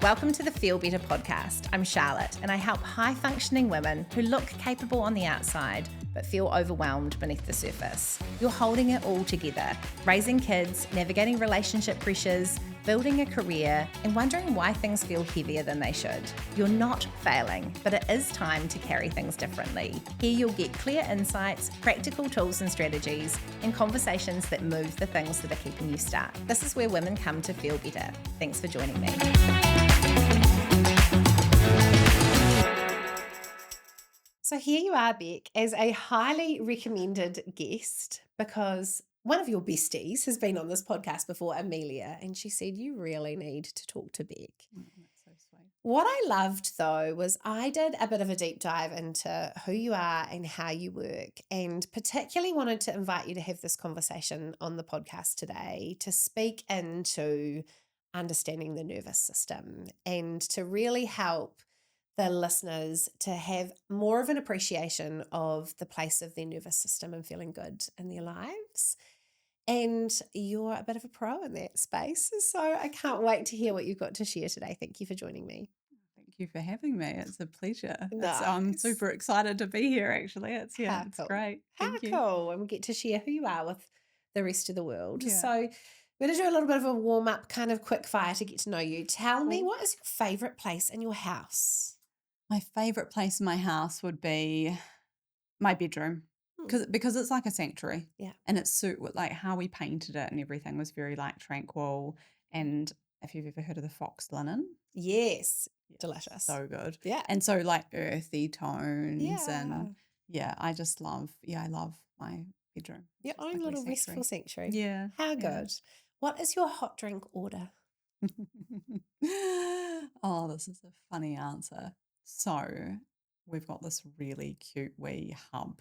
Welcome to the Feel Better podcast. I'm Charlotte, and I help high-functioning women who look capable on the outside but feel overwhelmed beneath the surface. You're holding it all together, raising kids, navigating relationship pressures, building a career, and wondering why things feel heavier than they should. You're not failing, but it is time to carry things differently. Here you'll get clear insights, practical tools and strategies, and conversations that move the things that are keeping you stuck. This is where women come to feel better. Thanks for joining me. So here you are, Bec, as a highly recommended guest because one of your besties has been on this podcast before, Amelia, and she said you really need to talk to Bec. Oh, that's so sweet. What I loved, though, was I did a bit of a deep dive into who you are and how you work, and particularly wanted to invite you to have this conversation on the podcast today to speak into understanding the nervous system and to really help the listeners to have more of an appreciation of the place of their nervous system and feeling good in their lives. And you're a bit of a pro in that space. So I can't wait to hear what you've got to share today. Thank you for joining me. Thank you for having me. It's a pleasure. Nice. I'm super excited to be here, actually. It's Cool. great. Thank you. Cool. And we get to share who you are with the rest of the world. Yeah. So we're going to do a little bit of a warm-up, kind of quick fire to get to know you. Tell me, what is your favourite place in your house? My favourite place in my house would be my bedroom because it's like a sanctuary. Yeah. And it's like how we painted it and everything was very like tranquil. And if you've ever heard of the fox linen. Yes. Delicious. So good. Yeah. And so like earthy tones Yeah. and I love my bedroom. Your It's own like a little sanctuary. restful sanctuary. Yeah. How good. What is your hot drink order? Oh, this is a funny answer. So we've got this really cute wee hub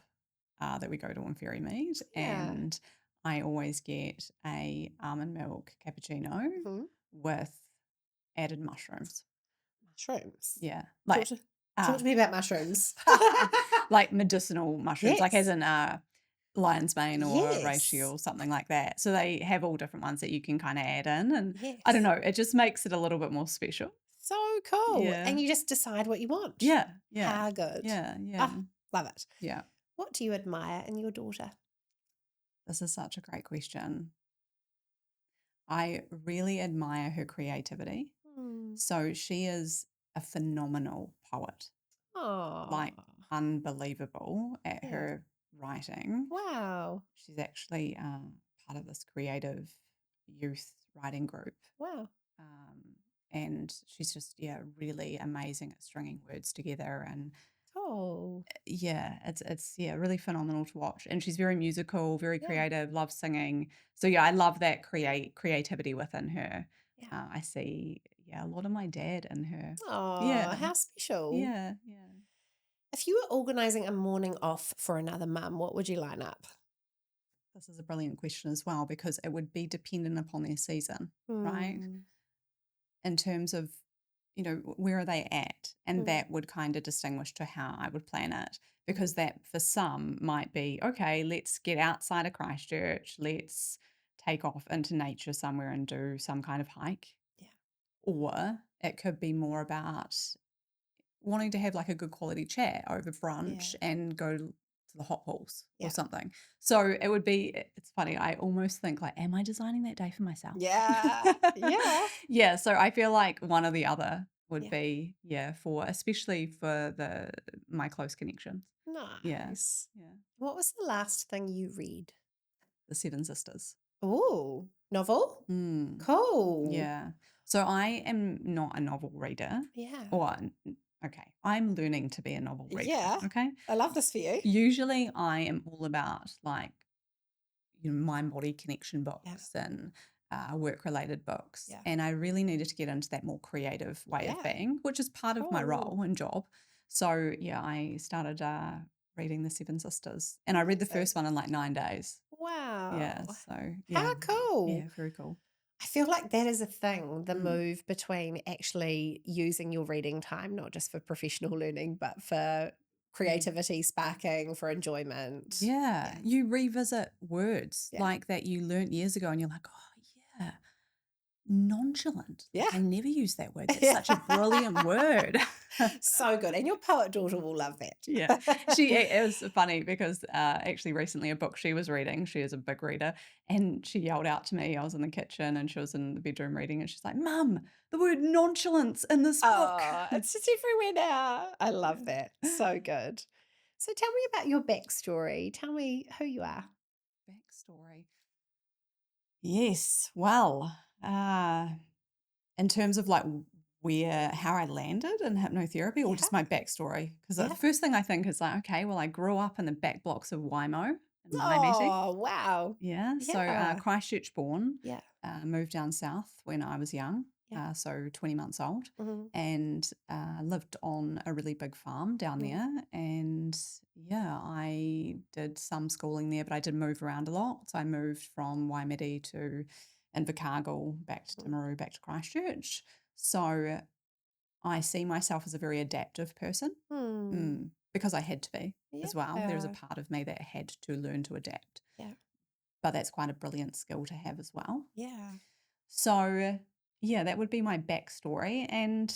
that we go to on Ferry Mead, and I always get a almond milk cappuccino with added mushrooms. Mushrooms? Yeah. Like, talk to me about mushrooms. Like medicinal mushrooms, like as in lion's mane or reishi or Yes. something like that. So they have all different ones that you can kind of add in, and Yes. I don't know, it just makes it a little bit more special. So cool. Yeah. And you just decide what you want. Yeah. How good. Yeah. Love it. Yeah. What do you admire in your daughter? This is such a great question. I really admire her creativity. So she is a phenomenal poet. Oh. Like unbelievable at her writing. Wow. She's actually part of this creative youth writing group. Wow. And she's just, really amazing at stringing words together. And it's really phenomenal to watch. And she's very musical, very creative, loves singing. So I love that creativity within her. Yeah. I see, a lot of my dad in her. Oh, how special. Yeah. If you were organising a morning off for another mum, what would you line up? This is a brilliant question as well, because it would be dependent upon their season, right? In terms of, where are they at? And that would kind of distinguish to how I would plan it, because that for some might be, okay, let's get outside of Christchurch. Let's take off into nature somewhere and do some kind of hike. Yeah. Or it could be more about wanting to have like a good quality chat over brunch and go to the hot pools or something. So it would be, it's funny, I almost think like, am I designing that day for myself? Yeah. Yeah. So I feel like one or the other would be, especially for my close connections. Nice. Yeah. What was the last thing you read? The Seven Sisters. Oh, novel? Cool. Yeah. So I am not a novel reader. Yeah. Okay, I'm learning to be a novel reader. Yeah. Okay. I love this for you. Usually I am all about like, mind-body connection books and work-related books. Yeah. And I really needed to get into that more creative way of being, which is part of my role and job. So I started reading The Seven Sisters. And I read the first one in like 9 days. Wow. Yeah, so How cool. Yeah, very cool. I feel like that is a thing, the move between actually using your reading time, not just for professional learning, but for creativity, sparking, for enjoyment. Yeah. You revisit words like that you learnt years ago and you're like, oh, yeah, nonchalant. Yeah. I never use that word. That's such a brilliant word. So good. And your poet daughter will love Yeah. that. It was funny because actually recently a book she was reading, she is a big reader, and she yelled out to me. I was in the kitchen and she was in the bedroom reading, and she's like, Mum, the word nonchalance in this book. Oh, it's just everywhere now. I love that. Yeah. So good. So tell me about your backstory. Tell me who you are. Backstory. Yes. Well, in terms of like how I landed in hypnotherapy or Yeah. just my backstory. Because the Yeah. first thing I think is like, okay, well, I grew up in the back blocks of Waimo in Waimethe. Oh, wow. Yeah. So Yeah. Christchurch born, Yeah. moved down south when I was young, Yeah. so 20 months old, Mhm. and lived on a really big farm down Mm. there. And yeah, I did some schooling there, but I did move around a lot. So I moved from Waimethe to Invercargill, back to Mhm. Timaru, back to Christchurch. So I see myself as a very adaptive person Hmm. because I had to be as well. There was a Yeah. part of me that had to learn to adapt, Yeah. but that's quite a brilliant skill to have as well. Yeah. So, yeah, that would be my backstory. And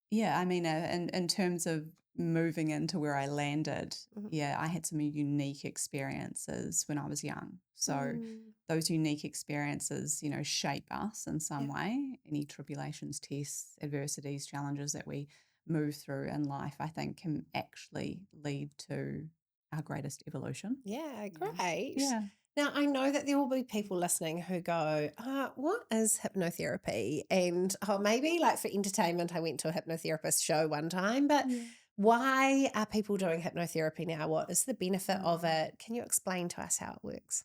yeah, I mean, in terms of moving into where I landed, Mhm. yeah, I had some unique experiences when I was young. So Mm. those unique experiences, shape us in some Yeah. way. Any tribulations, tests, adversities, challenges that we move through in life, I think can actually lead to our greatest evolution. Yeah. Yeah. Great. Yeah. Now, I know that there will be people listening who go, what is hypnotherapy? And maybe like for entertainment, I went to a hypnotherapist show one time, but Yeah. why are people doing hypnotherapy now? What is the benefit of Mm. it? Can you explain to us how it works?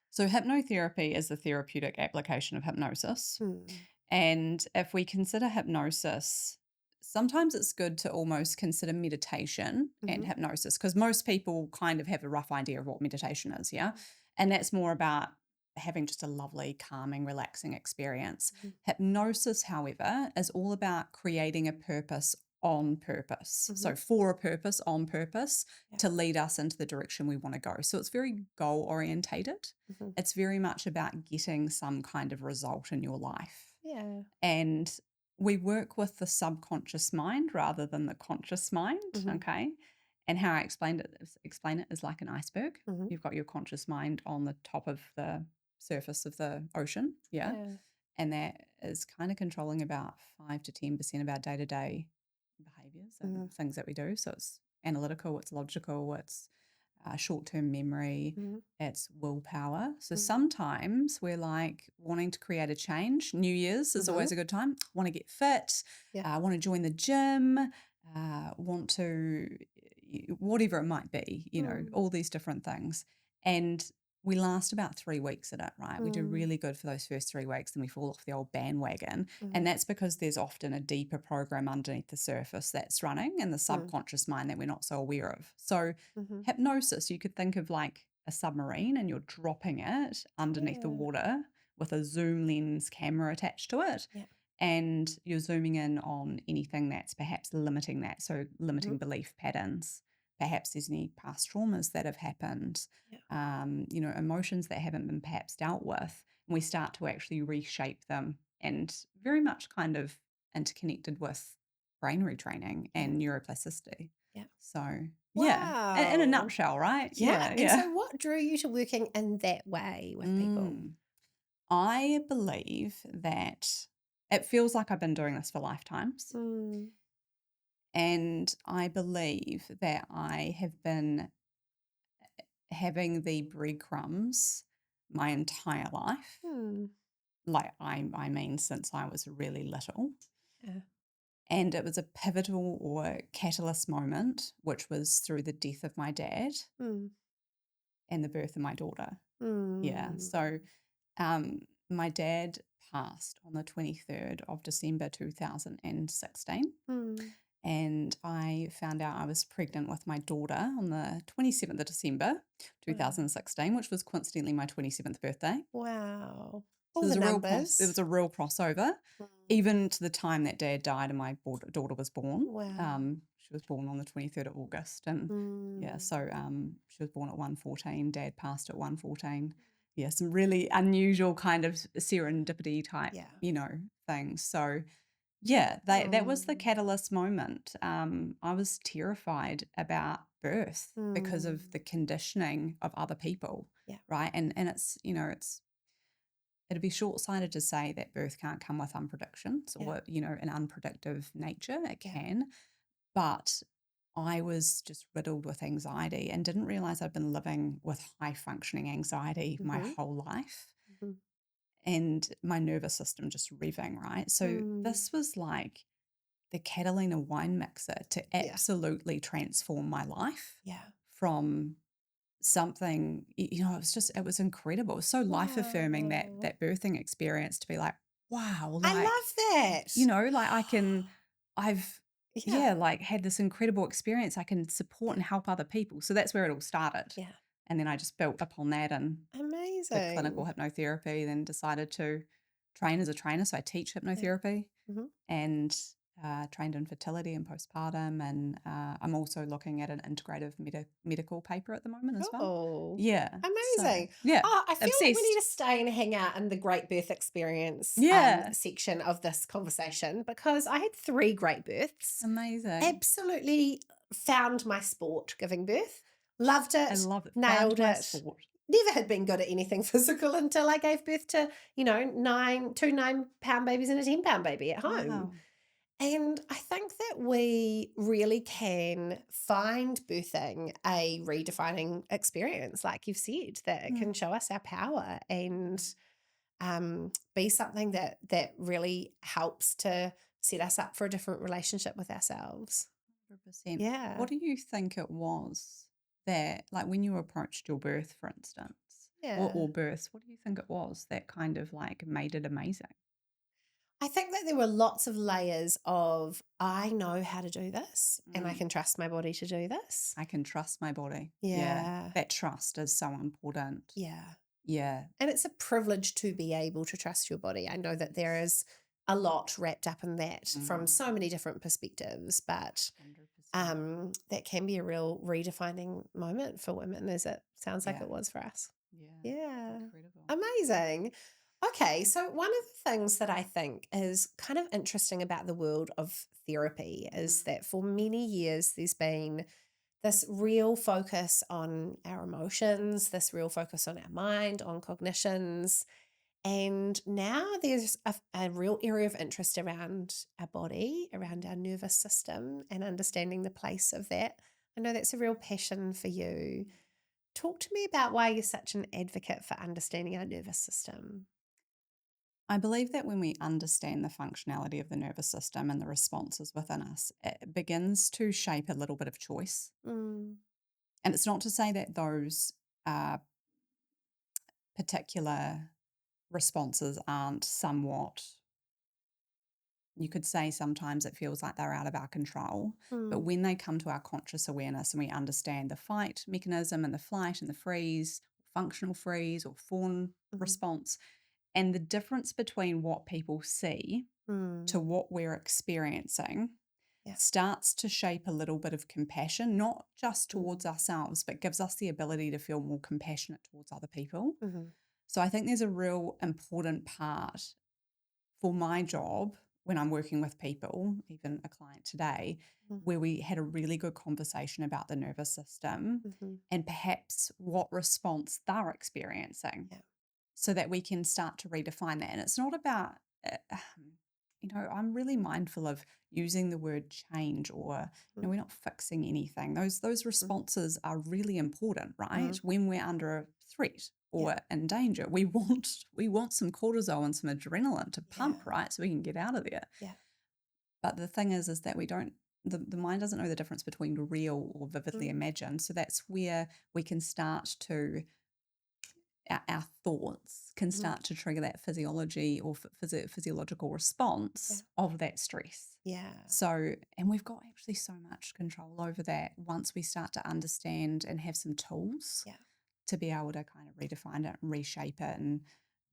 So, hypnotherapy is the therapeutic application of hypnosis. Hmm. And if we consider hypnosis, sometimes it's good to almost consider meditation and Hmm. hypnosis because most people kind of have a rough idea of what meditation is. Yeah. And that's more about having just a lovely, calming, relaxing experience. Hmm. Hypnosis, however, is all about creating a purpose on purpose. Hmm. So, for a purpose, on purpose, Yeah. to lead us into the direction we want to go. So, it's very goal orientated. Hmm. It's very much about getting some kind of result in your life. Yeah. And we work with the subconscious mind rather than the conscious mind. Hmm. Okay. And how I explain it is like an iceberg. Hmm. You've got your conscious mind on the top of the surface of the ocean. Yeah. Yeah. And that is kind of controlling about 5 to 10% of our day to day behaviors Hmm. and things that we do. So it's analytical, it's logical, it's short term memory, Hmm. it's willpower. So Hmm. sometimes we're like wanting to create a change. New Year's is Hmm. always a good time. Want to get fit, Yeah. want to join the gym, want to, whatever it might be, Mm. all these different things. And we last about 3 weeks at it, right? We do Mm. really good for those first 3 weeks, then we fall off the old bandwagon. Mhm. And that's because there's often a deeper program underneath the surface that's running in the Mm. subconscious mind that we're not so aware of. So, Mhm. hypnosis, you could think of like a submarine and you're dropping it underneath the Yeah. water with a zoom lens camera attached to it. Yeah. And you're zooming in on anything that's perhaps limiting that. So, Mhm. limiting belief patterns. Perhaps there's any past traumas that have happened, Yeah. emotions that haven't been perhaps dealt with. And we start to actually reshape them and very much kind of interconnected with brain retraining Yeah. and neuroplasticity. Yeah. So, yeah, in a Wow. nutshell, right? Yeah. Yeah, And yeah. so what drew you to working in that way with people? Mm. I believe that it feels like I've been doing this for lifetimes. Mm. And I believe that I have been having the breadcrumbs my entire life. Hmm. Like I mean since I was really little. Yeah. And it was a pivotal or catalyst moment, which was through the death of my dad Mm. and the birth of my daughter. Yeah. Mm. So my dad passed on the 23rd of December 2016. Mm. And I found out I was pregnant with my daughter on the 27th of December Wow. 2016, which was coincidentally my 27th birthday. Wow. So All the there numbers. was a real crossover, Mm. even to the time that dad died and my daughter was born. Wow. She was born on the 23rd of August. And yeah, Mm. so she was born at 1:14. Dad passed at 1:14. yeah, some really unusual kind of serendipity type, Yeah. things. So yeah, that was the Mm. catalyst moment. I was terrified about birth because of Mm. the conditioning of other people, Yeah. right? And it'd be short-sighted to say that birth can't come with unpredictions Yeah. or, an unpredictable nature. It Yeah. can, but I was just riddled with anxiety and didn't realize I'd been living with high functioning anxiety my Mhm. whole life Mhm. and my nervous system just revving, right? So Mm. this was like the Catalina wine mixer to Yeah. absolutely transform my life Yeah. from something, it was incredible. It was so life affirming Wow. that birthing experience to be like, wow, I like, love that. like I've, Yeah. yeah, like had this incredible experience. I can support Yeah. and help other people. So that's where it all started. Yeah. And then I just built upon that and did clinical Amazing. hypnotherapy, then decided to train as a trainer. So I teach Yeah. hypnotherapy Mhm. and trained in fertility and postpartum. And I'm also looking at an integrative medical paper at the moment as well. Cool. Yeah. So, Amazing. yeah, Oh, I feel like we need obsessed. to stay and hang out in the great birth experience Yeah. section of this conversation because I had 3 great births. Amazing. Absolutely found my sport giving birth. Loved I it. love it. Found Nailed my it. sport. Never had been good at anything physical until I gave birth to, 2 9-pound babies and a 10-pound baby at home. Wow. And I think that we really can find birthing a redefining experience, like you've said, that it can Mm. show us our power and be something that really helps to set us up for a different relationship with ourselves. 100%. Yeah, What do you think it was that, like when you approached your birth, for instance, or yeah. births, what do you think it was that kind of like made it amazing? I think that there were lots of layers of I know how to do this and I Mm. can trust my body to do this. I can trust my body. Yeah. Yeah, That trust is so important. yeah. Yeah. And it's a privilege to be able to trust your body. I know that there is a lot wrapped up in that from Mm. so many different perspectives, but 100%. that can be a real redefining moment for women, as it sounds like Yeah. it was for us. Yeah. Yeah. Incredible. Amazing. Okay, so one of the things that I think is kind of interesting about the world of therapy is Mm. that for many years there's been this real focus on our emotions, this real focus on our mind, on cognitions. And now there's a real area of interest around our body, around our nervous system, and understanding the place of that. I know that's a real passion for you. Talk to me about why you're such an advocate for understanding our nervous system. I believe that when we understand the functionality of the nervous system and the responses within us, it begins to shape a little bit of choice. Mm, And it's not to say that those particular responses aren't somewhat, you could say sometimes it feels like they're out of our control. But mm, when they come to our conscious awareness and we understand the fight mechanism and the flight and the freeze, functional freeze or fawn mhm, response, and the difference between what people see to mm, what we're experiencing yeah. starts to shape a little bit of compassion, not just towards Mm, ourselves, but gives us the ability to feel more compassionate towards other people. mhm, So I think there's a real important part for my job when I'm working with people, even a client today, mhm, where we had a really good conversation about the nervous system mhm, and perhaps what response they're experiencing yeah. so that we can start to redefine that. And it's not about, I'm really mindful of using the word change or, Mm, we're not fixing anything. Those mm, responses are really important, right? mm, When we're under a threat yeah. or in danger, we want some cortisol and some adrenaline to Yeah. pump, right? So we can get out of there. Yeah. But the thing is that we don't, the mind doesn't know the difference between real or vividly Mm, imagined. So that's where we can start to our thoughts can mhm, start to trigger that physiology or physiological yeah. response of that stress. Yeah. So, and we've got actually so much control over that once we start to understand and have some tools Yeah. to be able to kind of redefine it and reshape it. And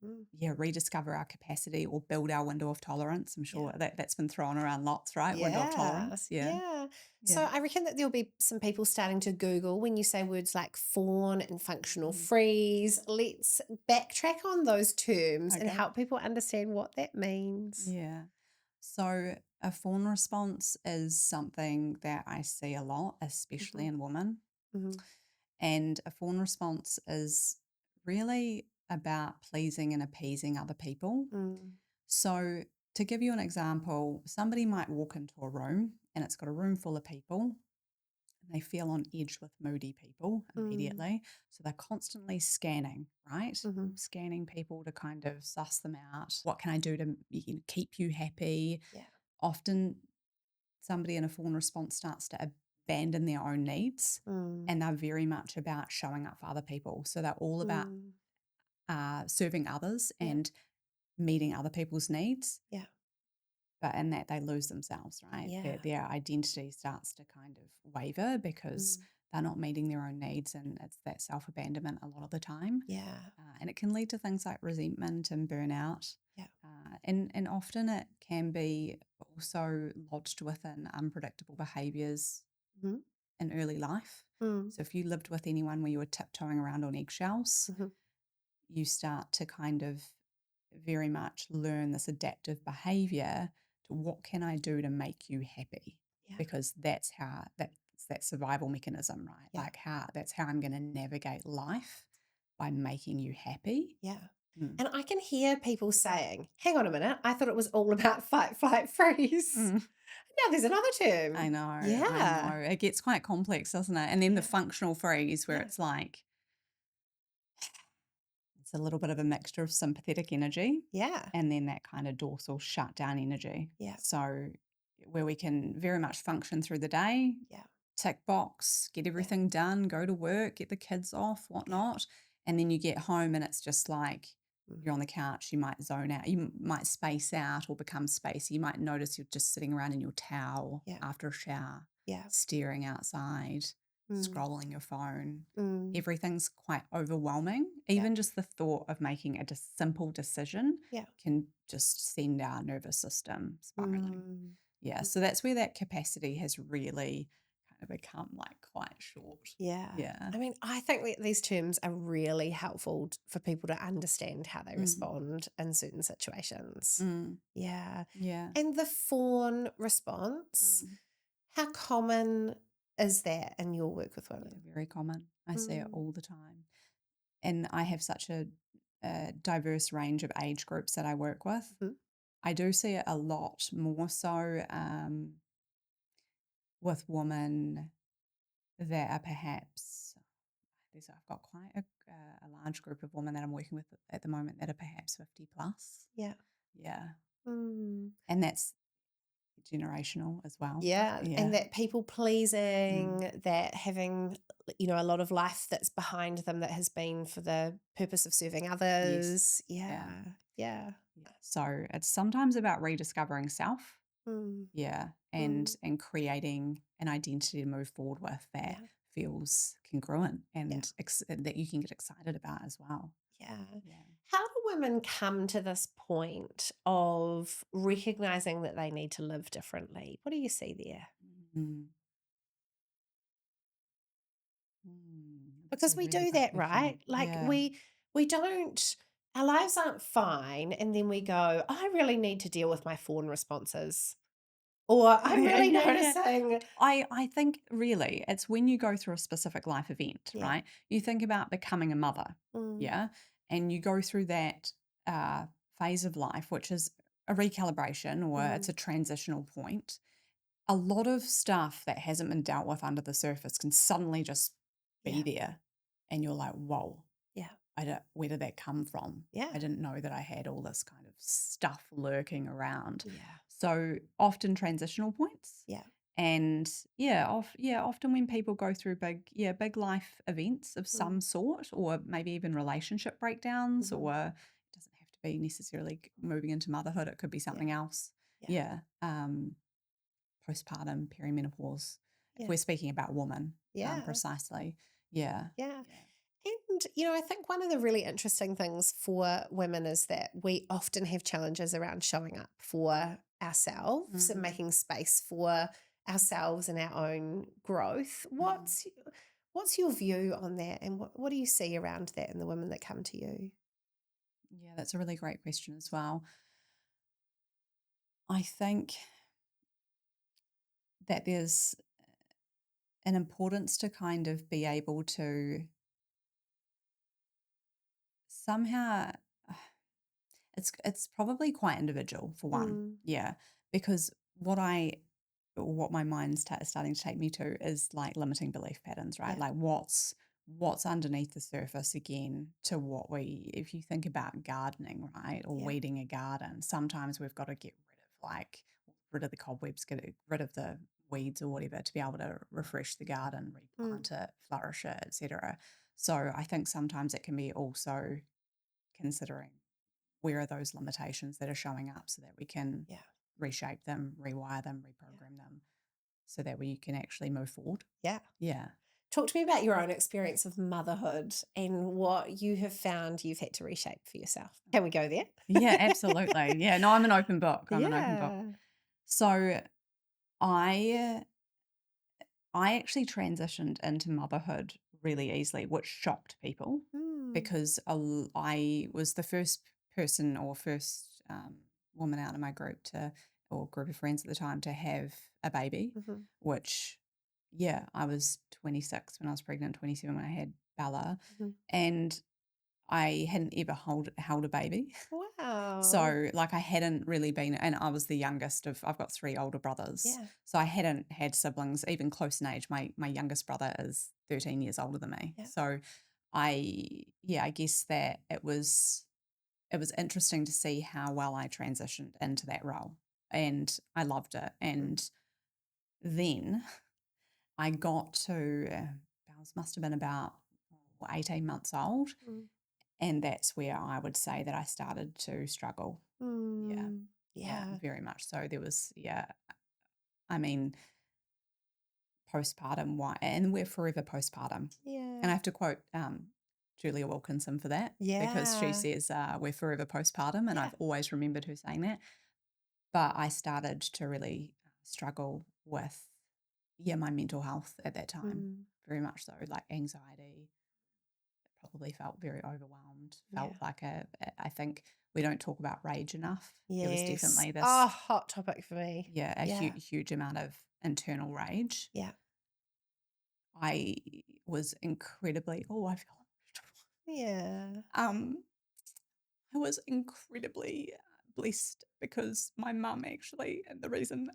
Mm. rediscover our capacity or build our window of tolerance. I'm Yeah. sure that's been thrown around lots, right? Window of Yeah. tolerance. Yeah. Yeah. So Yeah. I reckon that there'll be some people starting to Google when you say words like fawn and functional Mm. freeze. Let's backtrack on those terms and Okay. help people understand what that means. Yeah. So a fawn response is something that I see a lot, especially Hmm. in women. Hmm. And a fawn response is really about pleasing and appeasing other people. Mm. So, to give you an example, somebody might walk into a room and it's got a room full of people and they feel on edge with moody people Mm. immediately. So, they're constantly scanning, right? Hmm. Scanning people to kind of suss them out. What can I do to keep you happy? Yeah. Often, somebody in a fawn response starts to abandon their own needs Mm. and they're very much about showing up for other people. So, they're all about Mm. serving others Yeah. and meeting other people's needs, Yeah. but in that they lose themselves, right? Yeah. Their identity starts to kind of waver because Mm. they're not meeting their own needs, and it's that self abandonment a lot of the time. Yeah. And it can lead to things like resentment and burnout. Yeah. And often it can be also lodged within unpredictable behaviors Mhm. in early life. Mm. So if you lived with anyone where you were tiptoeing around on eggshells, Mhm. you start to kind of very much learn this adaptive behavior to what can I do to make you happy? Yeah. Because that's that survival mechanism, right? Yeah. Like that's how I'm going to navigate life by making you happy. Yeah. Mm. And I can hear people saying, hang on a minute, I thought it was all about fight, flight, freeze. Mm. Now there's another term. I know. Yeah. It gets quite complex, doesn't it? And then the Yeah. functional freeze where Yeah. it's like it's a little bit of a mixture of sympathetic energy Yeah. and then that kind of dorsal shutdown energy. Yeah. So, where we can very much function through the day, Yeah. tick box, get Yeah. everything done, go to work, get the kids off, Yeah. whatnot. And then you get home and it's just like Mm. you're on the couch, you might zone out, you might space out or become spacey. You might notice you're just sitting around in your towel Yeah. after a shower, Yeah. staring outside, Mm. scrolling your phone. Mm. Everything's quite overwhelming. Yeah. Even just the thought of making a simple decision Yeah. can just send our nervous system spiraling. Mm. Yeah, so that's where that capacity has really kind of become like quite short. Yeah. Yeah. I mean, I think that these terms are really helpful for people to understand how they Mm. respond in certain situations. Mm. Yeah. Yeah. And the fawn response, Mm. how common is that in your work with Yeah, women? very common. I see it Mm. all the time. And I have such a diverse range of age groups that I work with. Mhm. I do see it a lot more so with women that are perhaps I've got quite a large group of women that I'm working with at the moment that are perhaps 50 plus. Yeah. Yeah. Mm. And that's generational as well. Yeah. And Yeah. that people Mm. pleasing, that having, a lot of life that's behind them that has been for the purpose of serving Yes. others. Yeah. Yeah. Yeah. Yeah. So it's sometimes about rediscovering self. Mm. Yeah. Mm. And creating an identity to move forward with that Yeah. feels congruent Yeah. and that you can get excited about as well. Yeah. Yeah. How do women come to this point of recognizing that they need to live differently? What do you see there? Mm. That's Because a we really do great that, question. right? Like Yeah. we don't our lives aren't fine and then we go, I really need to deal with my fawn responses. Or I'm Yeah, really yeah, yeah. noticing. I think really it's when you go through a specific life event, Yeah. right? You think about becoming a mother, Mm. yeah, and you go through that phase of life, which is a recalibration or it's Mm. a transitional point. A lot of stuff that hasn't been dealt with under the surface can suddenly just be Yeah. there, and you're like, whoa. Yeah. Where did that come from? Yeah. I didn't know that I had all this kind of stuff lurking around. Yeah. So often transitional points. Yeah. And often when people go through big life events of some Mm. sort, or maybe even relationship breakdowns, Mhm. or it doesn't have to be necessarily moving into motherhood, it could be Yeah. something else. Yeah. Yeah. Postpartum, perimenopause, if Yeah. we're speaking about women, Yeah. precisely. Yeah. Yeah. Yeah. I think one of the really interesting things for women is that we often have challenges around showing up for ourselves and Mm. making space for ourselves and our own growth. Mm. What's your view on that, and what do you see around that in the women that come to you? Yeah, that's a really great question as well. I think that there's an importance to kind of be able to somehow it's probably quite individual for one. Mm, Yeah, because what my mind's starting to take me to is like limiting belief patterns, right? yeah. Like what's underneath the surface again to what if you think about gardening, right, or Yeah. weeding a garden, sometimes we've got to get rid of the cobwebs, get rid of the weeds or whatever to be able to refresh the garden, Mm, replant it, flourish it, etc. So I think sometimes it can be also considering where are those limitations that are showing up so that we can yeah. reshape them, rewire them, Yeah. reprogram them so that we can actually move forward. Yeah. Yeah. Talk to me about your own experience of motherhood and what you have found you've had to reshape for yourself. Can we go there? Yeah, absolutely. Yeah. No, I'm an open book. I'm an open book. Yeah. So I I actually transitioned into motherhood really easily, which shocked people Mm, because I was the first person or first woman out of my group or group of friends at the time to have a baby, mhm, which, yeah, I was 26 when I was pregnant, 27 when I had Bella, mhm. and I hadn't ever held a baby. Wow. So, like, I hadn't really been, and I was the youngest I've got three older brothers. Yeah. So I hadn't had siblings even close in age. My youngest brother is 13 years older than me. Yeah. So I guess that it was interesting to see how well I transitioned into that role. And I loved it. Mm, And then I got to, Bells must have been about 18 months old. mm, And that's where I would say that I started to struggle. Yeah. mm. Yeah, Yeah. very much so. There was, yeah, I mean, postpartum, why, and we're forever postpartum. And Yeah. I have to quote Julia Wilkinson for that because she Yeah. says we're forever postpartum, and Yeah. I've always remembered her saying that. But I started to really struggle with, yeah, my mental health at that time, Mm, very much so, like anxiety. Probably felt very overwhelmed. Felt yeah. like I think we don't talk about rage enough. There was Yes. definitely Oh, this, hot topic for me. yeah, a Yeah. huge amount of internal rage. Yeah. I was incredibly, oh, I feel Yeah. um, I was incredibly blessed because my mum actually, and the reason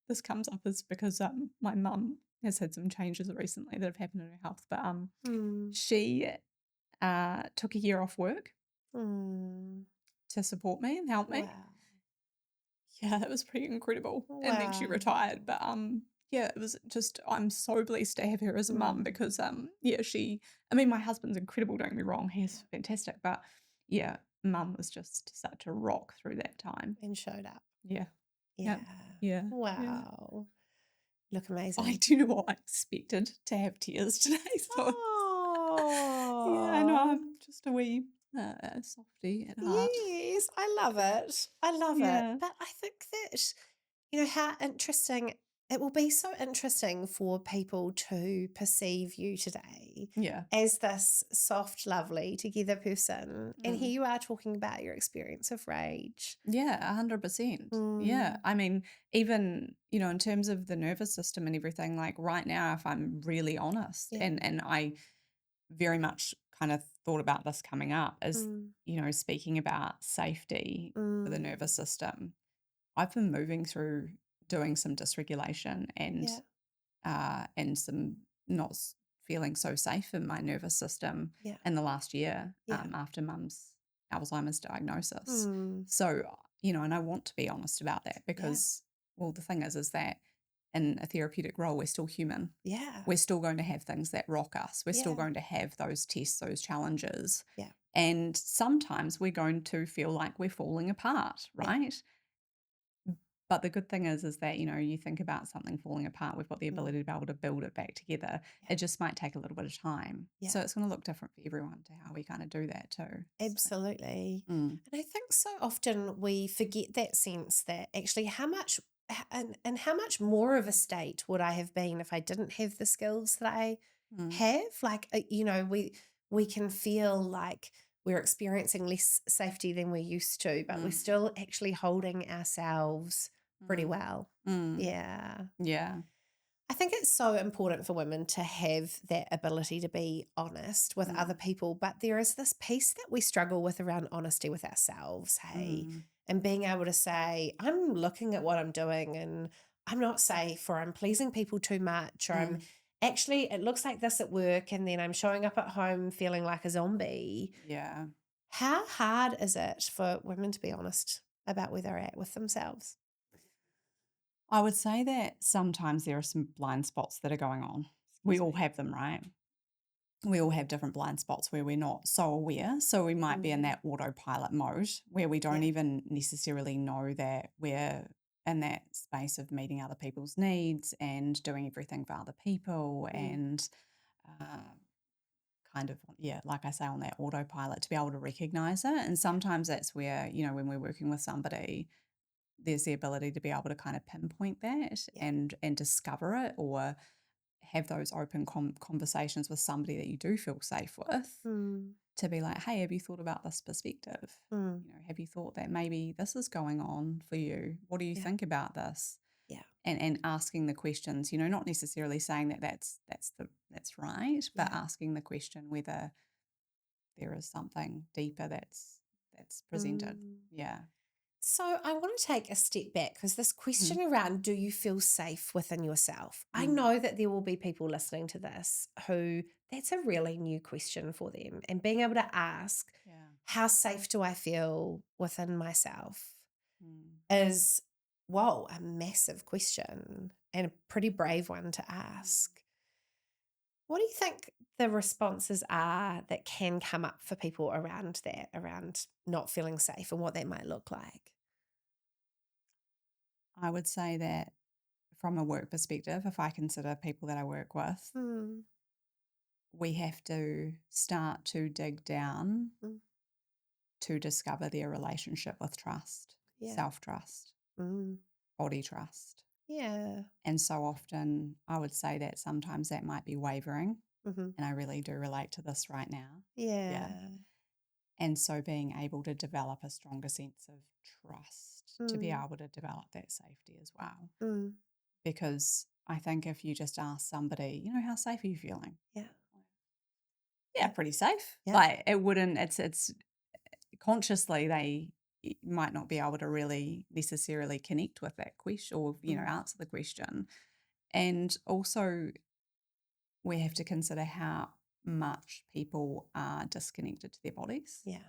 this comes up is because my mum has had some changes recently that have happened in her health, but Mm, she took a year off work mm. to support me and help me. Wow. Yeah, that was pretty incredible. And then she Wow. retired, but yeah, it was just I'm so blessed to have her as a mum Mm. because yeah, I mean my husband's incredible, don't get me wrong, he's Yeah. fantastic, but yeah, mum was just such a rock through that time. And showed up. Yeah. Yeah. Yep. Yeah. Yeah. Wow. Look I amazing. do know what I expected to have tears today. So yeah, I know Oh, I'm just a wee softy at heart. yes. I love it. I love it. Yeah. But I think that, how interesting it will be so interesting for people to perceive you today Yeah. as this soft, lovely, together person. And here Mm. you are talking about your experience of rage. Yeah, 100%. Yeah. Mm, I mean, even, in terms of the nervous system and everything, like right now, if I'm really honest, yeah. and I very much kind of thought about this coming up is, Mm, speaking about safety for the mm, nervous system. I've been moving through doing some dysregulation yeah. and some not feeling so safe in my nervous system Yeah. in the last year Yeah. after mum's Alzheimer's diagnosis. Mm, So, and I want to be honest about that yeah. because, well, the thing is that in a therapeutic role, we're still human. Yeah. We're still going to have things that rock us. We're still Yeah. going to have those tests, those challenges. Yeah. And sometimes we're going to feel like we're falling apart, Yeah. right? But the good thing is that, you think about something falling apart, we've got the Mm, ability to be able to build it back together. yeah, It just might take a little bit of time. yeah, So it's going to look different for everyone to how we kind of do that too. So, absolutely. mm, And I think so often we forget that sense that actually how much and how much more of a state would I have been if I didn't have the skills that I mm, have? Like, we can feel like we're experiencing less safety than we're used to, but we're mm, still actually holding ourselves pretty mm, well. mm, Yeah. yeah. I think it's so important for women to have that ability to be honest with other Mm, people, but there is this piece that we struggle with around honesty with ourselves, hey? mm, And being able to say, I'm looking at what I'm doing and I'm not safe, or I'm pleasing people too much, or I'm mm, actually, it looks like this at work, and then I'm showing up at home feeling like a zombie. yeah. How hard is it for women to be honest about where they're at with themselves? I would say that sometimes there are some blind spots that are going on. We Excuse all me. have them, right? We all have different blind spots where we're not so aware. So we might be in Mm, that autopilot mode where we don't yeah. even necessarily know that we're in that space of meeting other people's needs and doing everything for other people Mm, and uh, kind of, yeah, like I say, on that autopilot to be able to recognize it. And yeah. sometimes that's where, when we're working with somebody, there's the ability to be able to kind of pinpoint that Yeah. and discover it or have those open conversations with somebody that you do feel safe with Mm, to be like, hey, have you thought about this perspective? mm, Have you thought that maybe this is going on for you? What do you yeah. think about this? Yeah. And asking the questions, not necessarily saying that that's right, but Yeah. asking the question whether there is something deeper that's presented. Mm. Yeah. So I want to take a step back because this Mm, question around do you feel safe within yourself? I mm, know that there will be people listening to this who that's a really new question for them. And being able to ask, yeah. how safe do I feel within myself Mm, is, whoa, a massive question and a pretty brave one to mm. ask. What do you think the responses are that can come up for people around that, around not feeling safe and what that might look like? I would say that from a work perspective, if I consider people that I work with, Mm, we have to start to dig down mm, to discover their relationship with trust, yeah. self trust, Mm, body trust. yeah. And so often I would say that sometimes that might be wavering. Hmm. And I really do relate to this right now. Yeah. Yeah. And so being able to develop a stronger sense of trust to be Mm, able to develop that safety as well. mm, Because I think if you just ask somebody, how safe are you feeling? yeah. Yeah, Yeah. pretty safe. Yeah. Like it wouldn't, it's consciously they might not be able to really necessarily connect with that question or, Mm, answer the question. And also we have to consider how much people are disconnected to their bodies. yeah.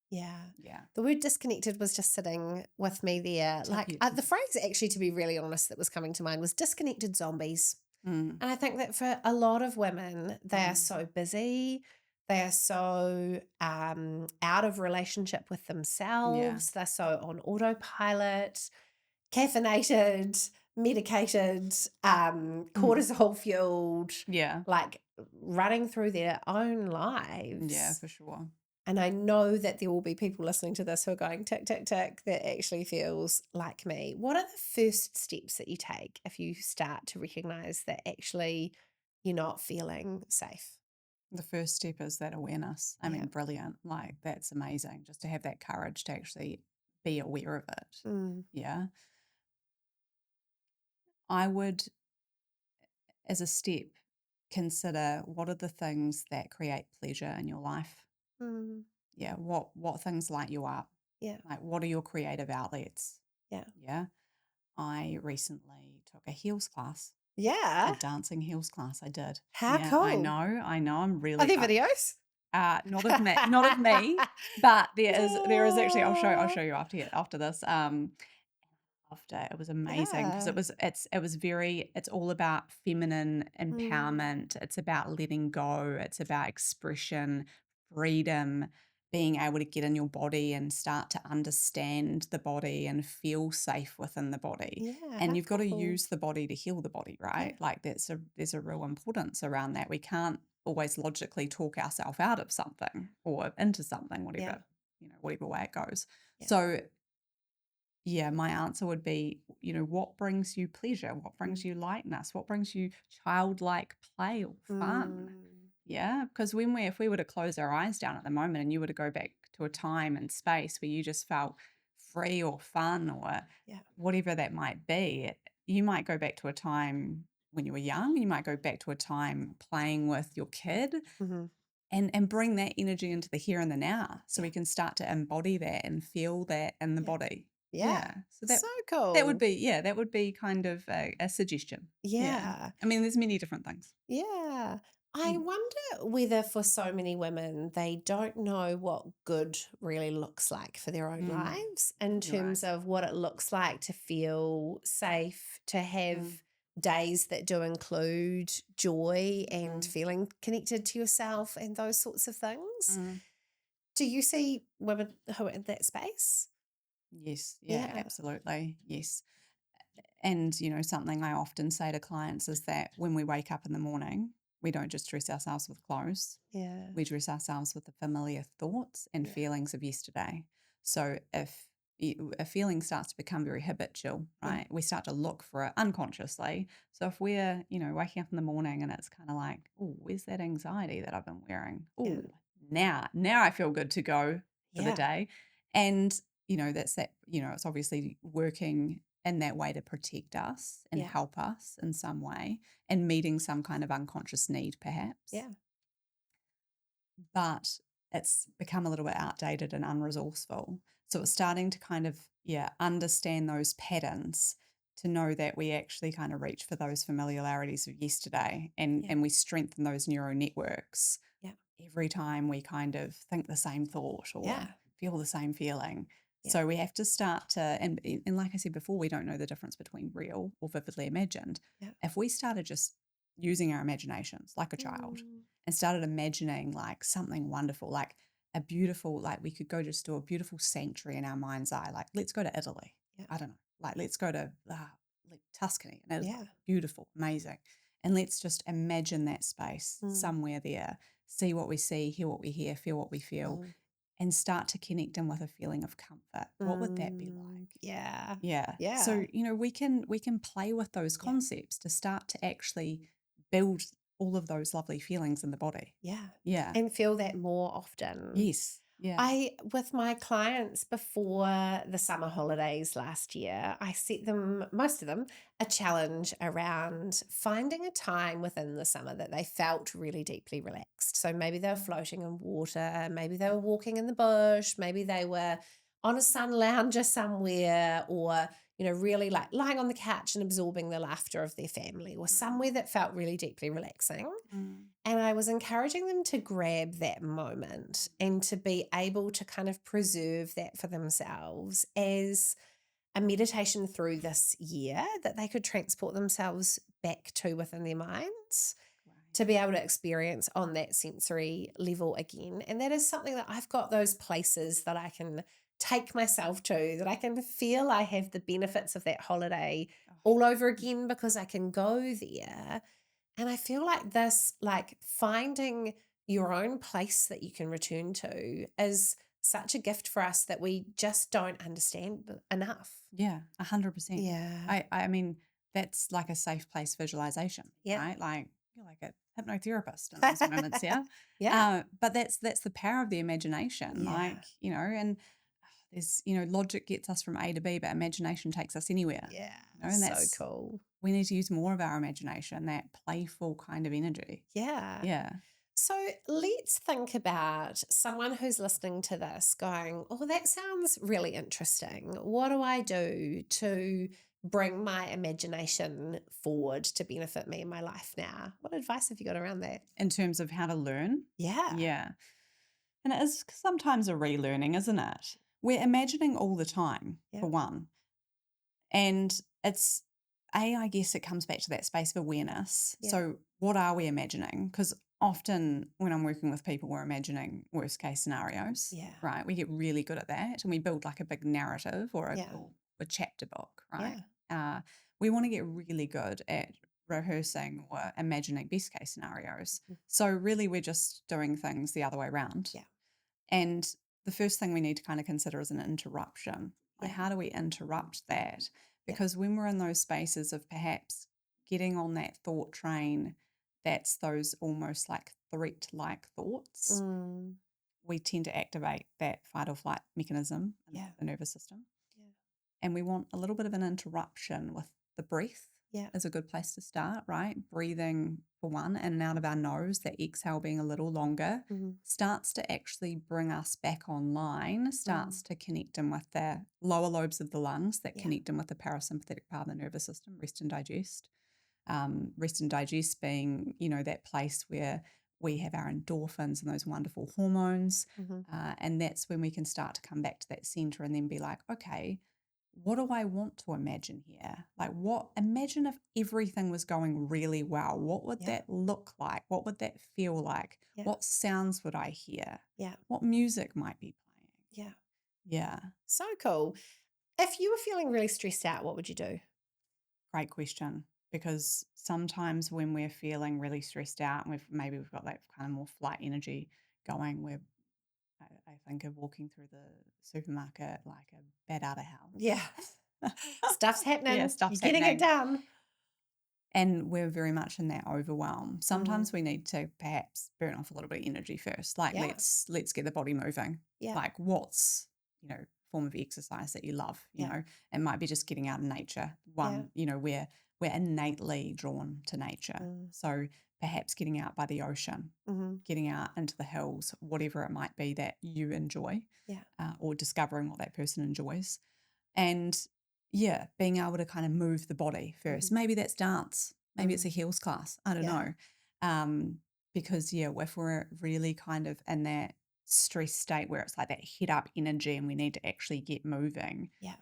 Yeah. Yeah. The word disconnected was just sitting with me there. Tip Like you too. the phrase, actually, to be really honest, that was coming to mind was disconnected zombies. Mm, And I think that for a lot of women, they are mm, so busy. They are so out of relationship with yeah. themselves. They're so on autopilot, caffeinated, medicated, Mm, cortisol fueled, yeah. like running through their own Yeah, lives. for sure. And I know that there will be people listening to this who are going tick, tick, tick, that actually feels like me. What are the first steps that you take if you start to recognize that actually you're not feeling safe? The first step is that awareness. I Yeah. mean, brilliant. Like, that's amazing just to have that courage to actually be aware of it. Mm, Yeah. I would, as a step, consider what are the things that create pleasure in your life. mm, Yeah. What things light you up? yeah. Like, what are your creative outlets? Yeah. Yeah. I recently took a heels class, a Yeah. dancing heels class. I did. How Yeah, I cool. know. I know. I'm Are really there videos? not of me, but there is actually. I'll Oh, show you after this. After it was amazing because yeah. it's all about feminine Mm, empowerment. It's about letting go. It's about expression, freedom, being able to get in your body and start to understand the body and feel safe within the body. Yeah, And how you've got to cool. use the body to heal the body, Yeah, right? Like there's a real importance around that. We can't always logically talk ourselves out of something or into something, yeah, whatever way it goes. yeah. So yeah, my answer would be, what brings you pleasure? What brings Mm. you lightness? What brings you childlike play or fun? Mm. Yeah, because if we were to close our eyes down at the moment and you were to go back to a time and space where you just felt free or fun or Yeah. whatever that might be, you might go back to a time when you were young, you might go back to a time playing with your kid Hmm. and bring that energy into the here and the now so Yeah. we can start to embody that and feel that in the Yeah. body. Yeah. Yeah. So So that would cool. be that would be kind of a suggestion. Yeah. Yeah. I mean, there's many different things. Yeah. I Mm. wonder whether for so many women, they don't know what good really looks like for their own Mm. lives in You're right. terms of what it looks like to feel safe, to Mm. have days that do include joy and Mm. feeling connected to yourself and those sorts of things. Mm. Do you see women who are in that space? Yes. Yeah, Yeah. absolutely. Yes. And, something I often say to clients is that when we wake up in the morning, we don't just dress ourselves with clothes. Yeah. We dress ourselves with the familiar thoughts and Yeah. feelings of yesterday. So if a feeling starts to become very habitual, Yeah. right, we start to look for it unconsciously. So if we're, waking up in the morning and it's kind of like, oh, where's that anxiety that I've been wearing? Yeah. Oh, now I feel good to go for the Yeah. day. And, it's obviously working in that way to protect us and Yeah. help us in some way and meeting some kind of unconscious need, perhaps. Yeah. But it's become a little bit outdated and unresourceful. So it's starting to kind of, understand those patterns to know that we actually kind of reach for those familiarities of yesterday Yeah. and we strengthen those neural networks Yeah. every time we kind of think the same thought or Yeah. feel the same feeling. Yeah. So we have to start to, and like I said before, we don't know the difference between real or vividly imagined. Yeah. If we started just using our imaginations like a child Mm. and started imagining like something wonderful, like a beautiful, like we could go just to a beautiful sanctuary in our mind's eye, like let's go to Italy. Yeah. I don't know, like let's go to like Tuscany in Italy. Yeah. Beautiful, amazing. And let's just imagine that space Mm. somewhere there, see what we see, hear what we hear, feel what we feel, Mm. and start to connect in with a feeling of comfort. What would that be Mm. like? Yeah. Yeah. Yeah. So, we can play with those Yeah. concepts to start to actually build all of those lovely feelings in the body. Yeah. Yeah. And feel that more often. Yes. Yeah. With my clients before the summer holidays last year, I set them, most of them, a challenge around finding a time within the summer that they felt really deeply relaxed. So maybe they were floating in water, maybe they were walking in the bush, maybe they were on a sun lounger somewhere, or, really like lying on the couch and absorbing the laughter of their family, or Mm. somewhere that felt really deeply relaxing. Mm. And I was encouraging them to grab that moment and to be able to kind of preserve that for themselves as a meditation through this year that they could transport themselves back to within their minds to Great. be able to experience on that sensory level again. And that is something that I've got those places that I can take myself to, that I can feel I have the benefits of that holiday Oh, all over again because I can go there. And I feel like this, like finding your own place that you can return to is such a gift for us that we just don't understand enough. yeah, 100%. Yeah. I mean, that's like a safe place visualization, Yeah. right? Like you're like a hypnotherapist in those moments, yeah. Yeah. But that's the power of the imagination, Yeah. and there's logic gets us from A to B, but imagination takes us anywhere, Yeah. and So that's cool. we need to use more of our imagination, that playful kind of energy. Yeah. Yeah. So let's think about someone who's listening to this going, oh, that sounds really interesting. What do I do to bring my imagination forward to benefit me in my life now? What advice have you got around that? In terms of how to learn, Yeah. yeah, and it is sometimes a relearning, isn't it? We're imagining all the time, Yeah. for one. And I guess it comes back to that space of awareness. Yeah. So, what are we imagining? Because often when I'm working with people, we're imagining worst case scenarios, Yeah. right? We get really good at that, and we build like a big narrative or Yeah. a chapter book, right? Yeah. We want to get really good at rehearsing or imagining best case scenarios. Mhm. So really, we're just doing things the other way around. Yeah. And the first thing we need to kind of consider is an interruption. Like, Yeah. how do we interrupt that? Yeah. Because when we're in those spaces of perhaps getting on that thought train, that's those almost like threat like thoughts, Mm. we tend to activate that fight or flight mechanism in Yeah. the nervous system. Yeah. And we want a little bit of an interruption with the breath. Yeah. Is a good place to start, right? Breathing for one in and out of our nose, that exhale being a little longer, Mhm. starts to actually bring us back online, starts to connect in with the lower lobes of the lungs that Yeah. connect in with the parasympathetic part of the nervous system, rest and digest. Rest and digest being, that place where we have our endorphins and those wonderful hormones. Mhm. And that's when we can start to come back to that center and then be like, okay, what do I want to imagine here? Like, imagine if everything was going really well. What would Yeah. that look like? What would that feel like? Yeah. What sounds would I hear? Yeah. What music might be playing? Yeah. Yeah, So cool. If you were feeling really stressed out, what would you do? great question. Because sometimes when we're feeling really stressed out and we've got that kind of more flight energy going, I think of walking through the supermarket like a bat out of Yeah. hell. Stuff's Yeah, happening. You're stuff's getting it happening. done. And we're very much in that overwhelm. Mm. Sometimes we need to perhaps burn off a little bit of energy first. Like Yeah. let's get the body moving. Yeah. Like what's, form of exercise that you love, Yeah. It might be just getting out in nature. Yeah. We're innately drawn to nature. Mm. So perhaps getting out by the ocean, Mm-hmm. getting out into the hills, whatever it might be that you enjoy, Yeah. or discovering what that person enjoys. And yeah, being able to kind of move the body first. Mm-hmm. Maybe that's dance. Maybe it's Mm. a heels class. I don't Yeah. know. Because yeah, if we're really kind of in that stress state where it's like that head up energy and we need to actually get moving, Yeah.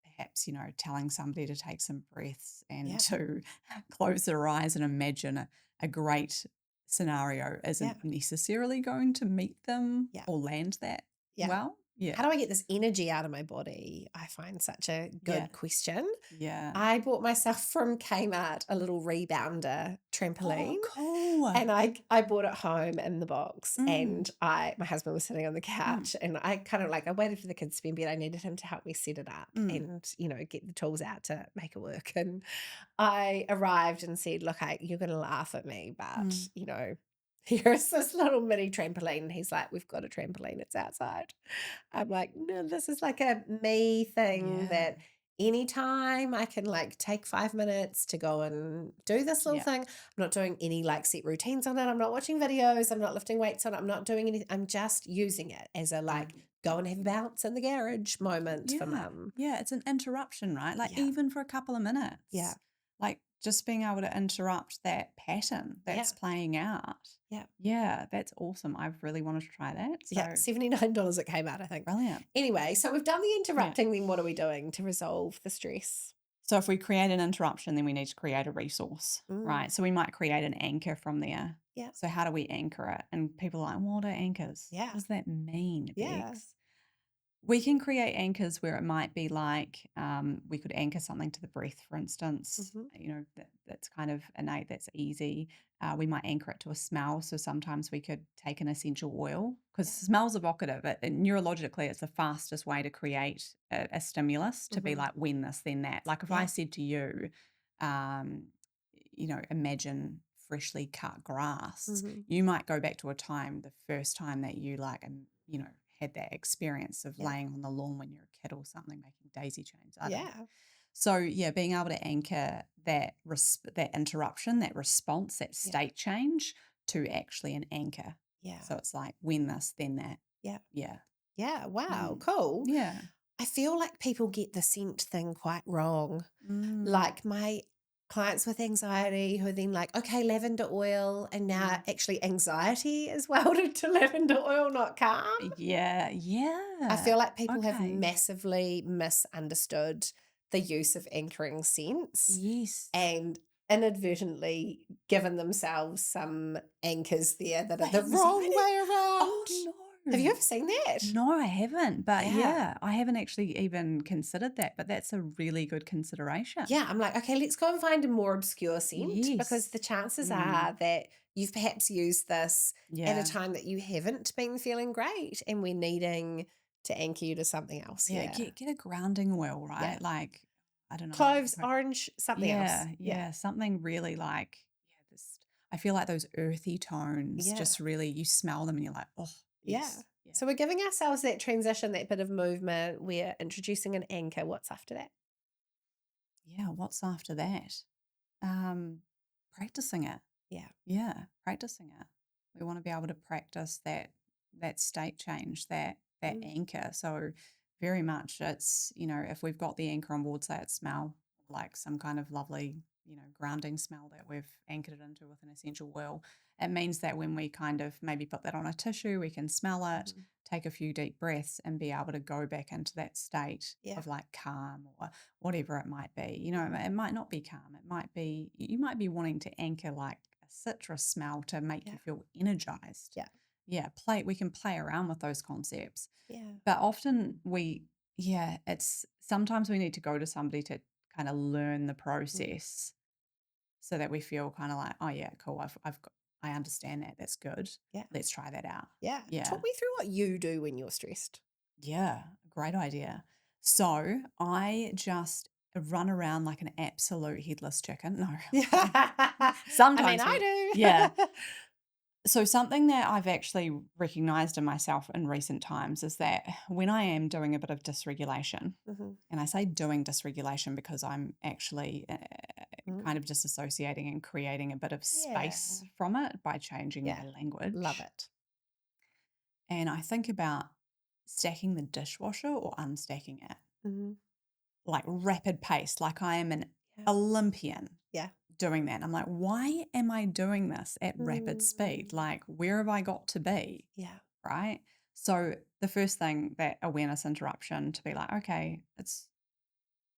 perhaps, telling somebody to take some breaths and Yeah. to close their eyes and imagine a great scenario Yeah. isn't necessarily going to meet them Yeah. or land that Yeah. well. Yeah. How do I get this energy out of my body? I find such a Yeah. good question. Yeah. I bought myself from Kmart a little rebounder trampoline. Oh, cool. And I bought it home in the box, Mm, and my husband was sitting on the couch, and I kind of I waited for the kids to be in bed. I needed him to help me set it up mm, and, get the tools out to make it work. And I arrived and said, look, you're going to laugh at me, but, mm. here's this little mini trampoline. And he's like, we've got a trampoline. It's outside. I'm like, no, this is like a me thing Yeah. that anytime I can take 5 minutes to go and do this little Yeah. thing. I'm not doing any set routines on it. I'm not watching videos. I'm not lifting weights on it. I'm not doing anything. I'm just using it as a Yeah. go and have a bounce in the garage moment for Yeah. mum. Yeah. It's an interruption, right? Like Yeah. even for a couple of minutes. Yeah. Like just being able to interrupt that pattern that's Yeah. playing out. Yeah. Yeah. That's awesome. I've really wanted to try that. So Yeah. $79 it came out, I think. brilliant. Anyway, so we've done the interrupting, then what are we doing to resolve the stress? So if we create an interruption, then we need to create a resource, Mm. right? So we might create an anchor from there. Yeah. So how do we anchor it? And people are like, what are anchors? Yeah. What does that mean, Yeah. Bex? We can create anchors where it might be like we could anchor something to the breath, for instance. Mhm. That's kind of innate, that's easy. We might anchor it to a smell. So sometimes we could take an essential oil because Yeah. smell's evocative. Neurologically, it's the fastest way to create a stimulus to be Mhm. like, when this, then that. Like if Yeah. I said to you, um, imagine freshly cut grass, Mhm. you might go back to a time, the first time that you had that experience of Yeah. laying on the lawn when you're a kid or something, making daisy chains. I don't know. Yeah. So yeah, being able to anchor that that interruption, that response, that Yeah. state change to actually an anchor. Yeah. So it's like when this, then that. Yeah. Yeah. Yeah. Wow. Mm. Cool. Yeah. I feel like people get the scent thing quite wrong. Mm. Like my clients with anxiety who are then like, okay, lavender oil, and now actually anxiety is welded to lavender oil, not calm. Yeah. Yeah. I feel like people have Okay. massively misunderstood the use of anchoring scents. Yes. And inadvertently given themselves some anchors there that are The the wrong anxiety. way around. Oh, Have you no. ever seen that? No, I haven't. But Yeah. yeah, I haven't actually even considered that. But that's a really good consideration. Yeah, I'm like, okay, let's go and find a more obscure scent because the Yes. chances Mm, are that you've perhaps used this at a yeah. time that you haven't been feeling great and we're needing to anchor you to something else Yeah. here. Get a grounding oil, Yeah. right? Like, I don't know. Cloves, orange, something else. Yeah, Yeah. yeah, something really like, yeah, this, I feel like those earthy tones Yeah. just really, you smell them and you're like, oh, Yeah. yes, yeah. So we're giving ourselves that transition, that bit of movement. We're introducing an anchor. What's after that? Yeah, what's after that? Um, Practicing it. Yeah. Yeah, practicing it. We want to be able to practice that state change, that Mm, anchor. So very much it's, if we've got the anchor on board, say it's smell, like some kind of lovely, grounding smell that we've anchored it into with an essential oil, it means that when we kind of maybe put that on a tissue, we can smell it, mhm. take a few deep breaths and be able to go back into that state Yeah. of like calm or whatever it might be. Mhm. It might not be calm. It might be, you might be wanting to anchor like a citrus smell to make Yeah. you feel energized. Yeah. Yeah, we can play around with those concepts. Yeah. But often it's sometimes we need to go to somebody to kind of learn the Mm. process so that we feel kind of like, oh yeah, cool. I understand that. That's good. Yeah. Let's try that out. Yeah. Yeah. Talk me through what you do when you're stressed. Yeah, great idea. So I just run around like an absolute headless chicken. No, Yeah. I mean, sometimes I we, yeah. do. So something that I've actually recognized in myself in recent times is that when I am doing a bit of dysregulation, Mhm. and I say doing dysregulation because I'm actually Mm. kind of disassociating and creating a bit of space Yeah. from it by changing Yeah. my Love language. it. And I think about stacking the dishwasher or unstacking it. Mhm. Like rapid pace, like I am an Yeah. Olympian Yeah. doing that. I'm like, why am I doing this at rapid speed? Mm. Like, where have I got to be? Yeah. Right. So, the first thing, that awareness interruption to be like, okay, it's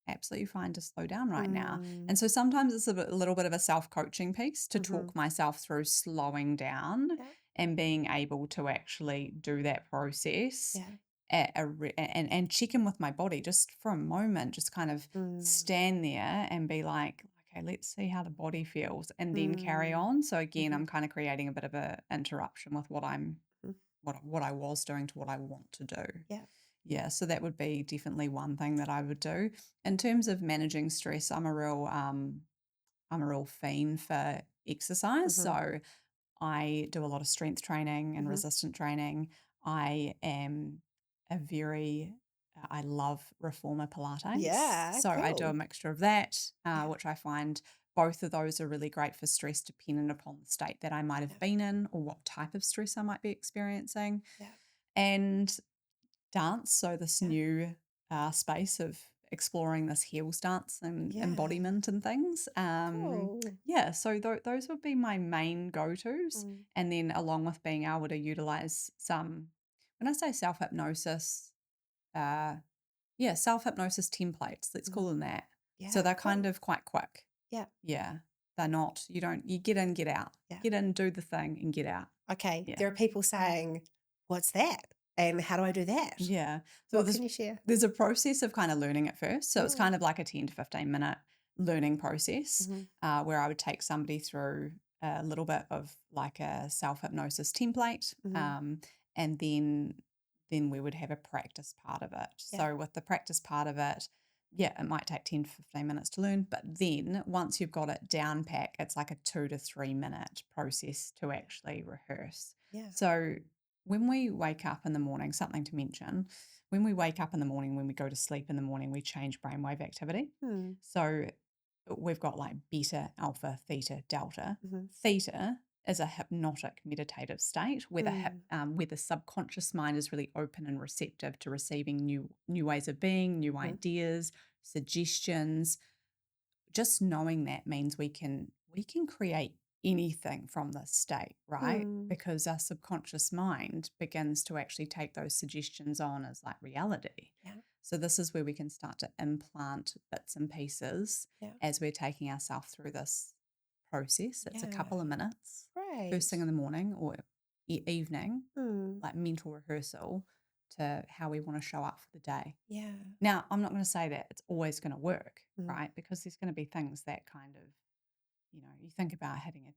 absolutely fine to slow down right now. Mm. And so sometimes it's a little bit of a self coaching piece to Mhm. talk myself through slowing down Yeah. and being able to actually do that process Yeah. and check in with my body just for a moment, just kind of Mm. stand there and be like, okay, let's see how the body feels and then carry Mm. on. So again, Mhm. I'm kind of creating a bit of a interruption with Mhm. what I was doing to what I want to do. Yeah. Yeah, so that would be definitely one thing that I would do. In terms of managing stress, I'm a real fiend for exercise. Mhm. So I do a lot of strength training and Mhm. resistant training. I am I love reformer Pilates. Yeah. So I do a Cool. mixture of that, Yeah. which I find both of those are really great for stress dependent upon the state that I might have Yeah. been in or what type of stress I might be experiencing. Yeah. And dance. So this Yeah. new space of exploring this heels dance and Yeah. embodiment and things. Cool. Yeah, so those would be my main go-tos. Mm. And then along with being able to utilize some, when I say self-hypnosis, uh, yeah, self-hypnosis templates, let's call Mhm. them that. So Yeah. they're kind Cool. of quite quick. Yeah. Yeah. They're not, you get in, get out. Yeah. Get in, do the thing and get out. Okay. Yeah. There are people saying, "What's that? And how do I do that?" Yeah. Well, What can you share? there's a process of kind of learning at first. So it's Mm. kind of like a 10 to 15 minute learning process Mhm. where I would take somebody through a little bit of like a self hypnosis template. Mhm. And then we would have a practice part of it. Yeah. So with the practice part of it, yeah, it might take 10 to 15 minutes to learn. But then once you've got it down pack, it's like a 2 to 3 minute process to actually rehearse. Yeah. So when we wake up in the morning, something to mention, when we wake up in the morning, when we go to sleep in the morning, we change brainwave activity. Mm. So we've got like beta, alpha, theta, delta. Mhm. Theta is a hypnotic meditative state where Mm. where the subconscious mind is really open and receptive to receiving new ways of being, new Mhm. ideas, suggestions. Just knowing that means we can create anything from this state, right? Mm. Because our subconscious mind begins to actually take those suggestions on as like reality. Yeah. So this is where we can start to implant bits and pieces Yeah. as we're taking ourselves through this process. It's a couple Yeah. of minutes, Great. first thing in the morning or evening, Mm. like mental rehearsal to how we want to show up for the day. Yeah. Now, I'm not going to say that it's always going to work, Mm. right? Because there's going to be things that kind of, you think about hitting a,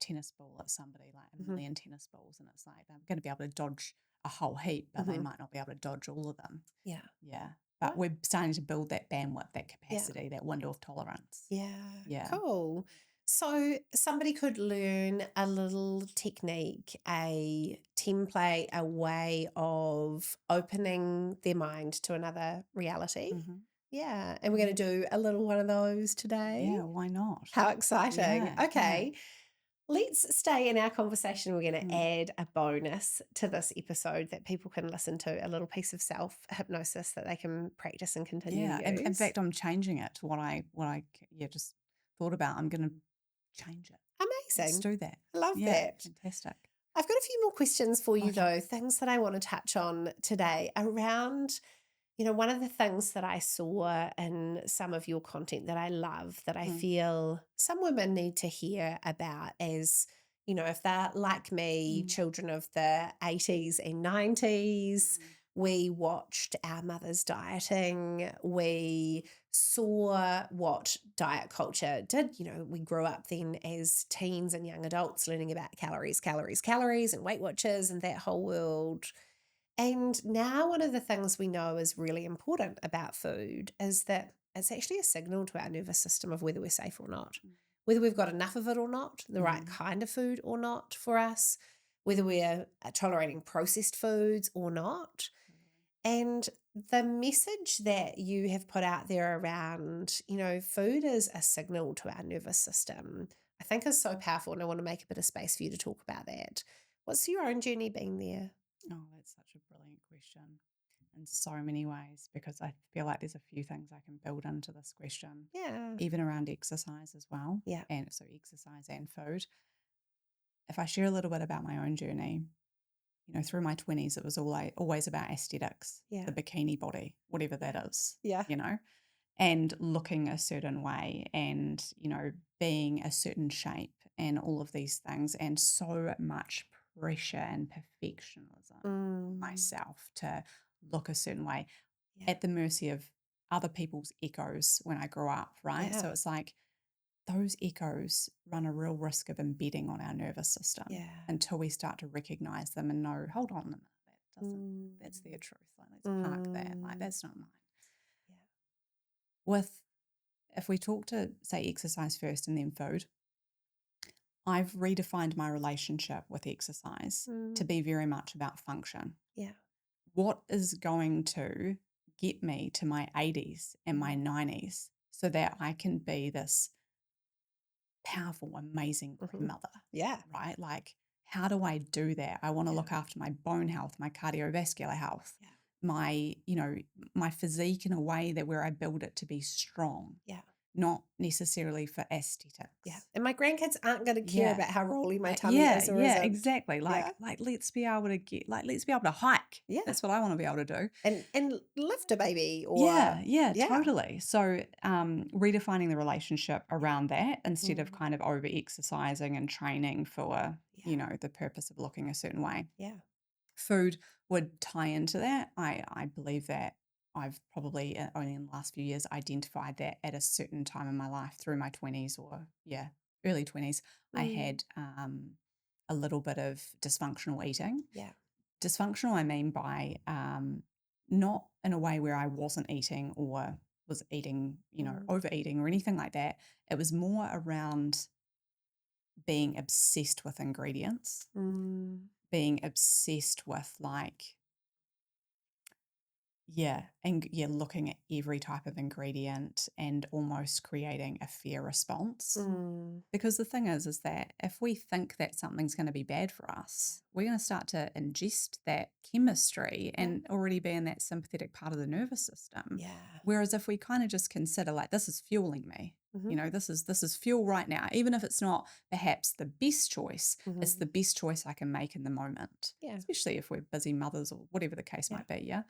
tennis ball at somebody, like a Mm-hmm. million tennis balls, and it's like they're going to be able to dodge a whole heap, but they might not be able to dodge all of them. Yeah. Yeah. But Right. we're starting to build that bandwidth, that Yeah. capacity, that window of tolerance. Yeah. Yeah. Cool. So somebody could learn a little technique, a template, a way of opening their mind to another reality. Mm-hmm. Yeah. And we're going to do a little one of those today. Yeah, why not? How exciting. Yeah, Okay. Let's stay in our conversation. We're going to Mm. add a bonus to this episode that people can listen to, a little piece of self hypnosis that they can practice and continue Yeah. to use. In fact, I'm changing it to what I just thought about. I'm going to change it. Let's Amazing. do that. I love Yeah, that. fantastic. I've got a few more questions for you, Okay. though, things that I want to touch on today around, one of the things that I saw in some of your content that I love, that I feel some women need to hear about as, if they're like me, children of the 80s and 90s, we watched our mothers dieting. We saw what diet culture did. We grew up then as teens and young adults learning about calories, calories, calories, and Weight Watchers and that whole world. And now one of the things we know is really important about food is that it's actually a signal to our nervous system of whether we're safe or not, whether we've got enough of it or not, the right kind of food or not for us, whether we're tolerating processed foods or not. And the message that you have put out there around, food is a signal to our nervous system, I think is so powerful. And I want to make a bit of space for you to talk about that. What's your own journey been there? Oh, that's such a brilliant question in so many ways, because I feel like there's a few things I can build into this question. Yeah. Even around exercise as well. Yeah. And so exercise and food. If I share a little bit about my own journey, through my 20s, it was always about aesthetics, Yeah. the bikini body, whatever that is, Yeah. and looking a certain way and, being a certain shape and all of these things, and so much pressure and perfectionism on myself to look a certain way at the mercy of other people's echoes when I grew up, right? Yeah. So it's like those echoes run a real risk of embedding on our nervous system until we start to recognize them and know, hold on a minute, that's their truth. Like, let's park that. Like, that's not mine. If we talk to, say, exercise first and then food, I've redefined my relationship with exercise to be very much about function. Yeah. What is going to get me to my 80s and my 90s so that I can be this powerful, amazing grandmother? Yeah. Right? Like, how do I do that? I want to look after my bone health, my cardiovascular health, my physique in a way that where I build it to be strong. Yeah. Not necessarily for aesthetics. Yeah. And my grandkids aren't going to care about how rolly my tummy is or yeah, isn't. exactly. Like let's be able to hike. Yeah. That's what I want to be able to do. And lift a baby or Totally. So redefining the relationship around that instead of kind of over exercising and training for, the purpose of looking a certain way. Yeah. Food would tie into that. I believe that I've probably only in the last few years identified that at a certain time in my life through my 20s or early 20s, I had a little bit of dysfunctional eating. Yeah. Dysfunctional, I mean by not in a way where I wasn't eating or was eating, overeating or anything like that. It was more around being obsessed with ingredients, being obsessed with looking at every type of ingredient and almost creating a fear response. Because the thing is that if we think that something's going to be bad for us, we're going to start to ingest that chemistry and already be in that sympathetic part of the nervous system. Yeah. Whereas if we kind of just consider like, this is fueling me, this is fuel right now, even if it's not perhaps the best choice, it's the best choice I can make in the moment. Yeah. Especially if we're busy mothers or whatever the case might be. Yeah.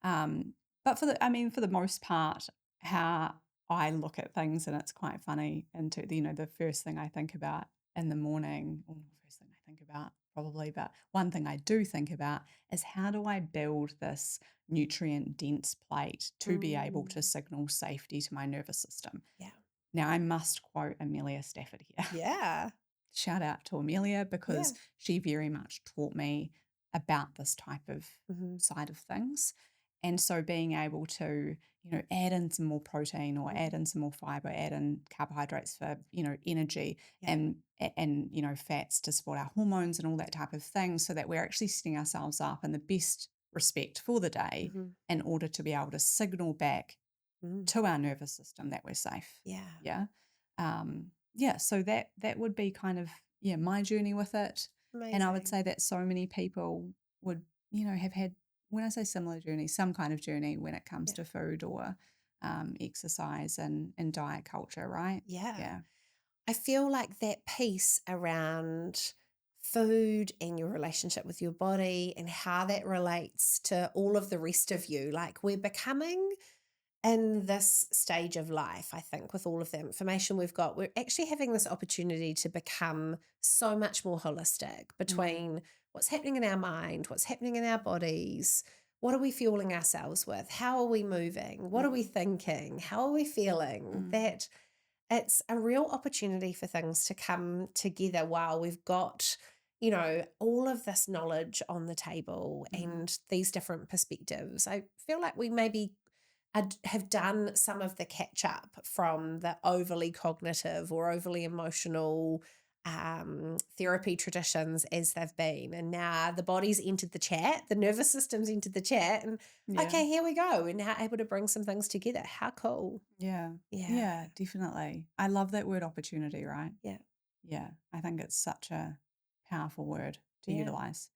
But for the most part, how I look at things and it's quite funny. And the first thing I think about in the morning, or not the first thing I think about probably, but one thing I do think about is how do I build this nutrient dense plate to be able to Mm. signal safety to my nervous system? Yeah. Now, I must quote Amelia Stafford here. Yeah. Shout out to Amelia because Yeah. she very much taught me about this type of Mhm. side of things. And so being able to, add in some more protein or Mhm. add in some more fiber, add in carbohydrates for, energy Yeah. and fats to support our hormones and all that type of thing so that we're actually setting ourselves up in the best respect for the day Mhm. in order to be able to signal back Mm. to our nervous system that we're safe. Yeah. Yeah. So that would be kind of my journey with it. And I would Amazing. say that so many people would, have had, when I say similar journey, some kind of journey when it comes Yeah. to food or exercise and diet culture, right? Yeah. Yeah. I feel like that piece around food and your relationship with your body and how that relates to all of the rest of you, like we're becoming in this stage of life, I think, with all of the information we've got, we're actually having this opportunity to become so much more holistic Mm, between what's happening in our mind, what's happening in our bodies. What are we fueling ourselves with? How are we moving? What are we mm, thinking? How are we feeling? mm, That it's a real opportunity for things to come together while we've got, all of this knowledge on the table mm, and these different perspectives. I feel like we maybe have done some of the catch up from the overly cognitive or overly emotional therapy traditions as they've been. And now the body's entered the chat, the nervous system's entered the chat, and yeah. okay, here we go. We're now able to bring some things together. How cool. Yeah. Yeah. Yeah, definitely. I love that word opportunity, right? Yeah. Yeah. I think it's such a powerful word to Yeah. utilize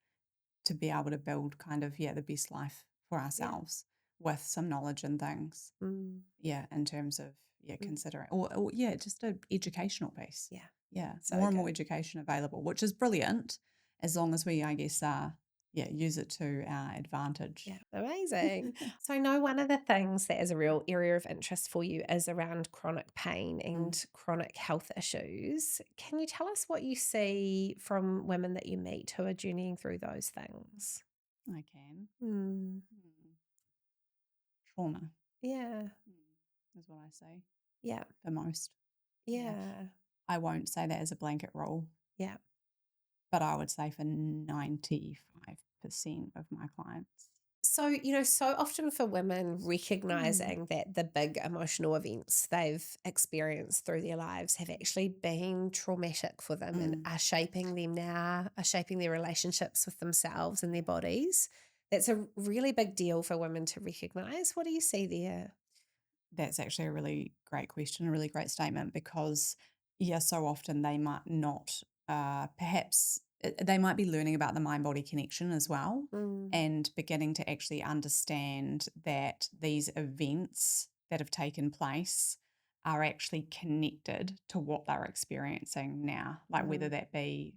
to be able to build kind of, the best life for Yeah. ourselves with some knowledge and things. Mm, Yeah. In terms of, mm, considering, or yeah, just an educational piece. yeah. Yeah. So More and good. more education available, which is brilliant as long as we, I guess, use it to our advantage. Yeah, amazing. So I know one of the things that is a real area of interest for you is around chronic pain Mm, and chronic health issues. Can you tell us what you see from women that you meet who are journeying through those things? I can. Mm, Mm. Trauma, yeah, is what I say yeah, the most. Yeah. yeah, I won't say that as a blanket rule, yeah. but I would say for 95% of my clients. So, so often for women, Mm. recognizing that the big emotional events they've experienced through their lives have actually been traumatic for them and Mm. are shaping them now, are shaping their relationships with themselves and their Yeah. bodies. That's a really big deal for women to recognize. What do you see there? That's actually a really great question, a really great statement because, so often they might not, perhaps they might be learning about the mind body connection as well Mm, and beginning to actually understand that these events that have taken place are actually connected to what they're experiencing now, like whether mm, that be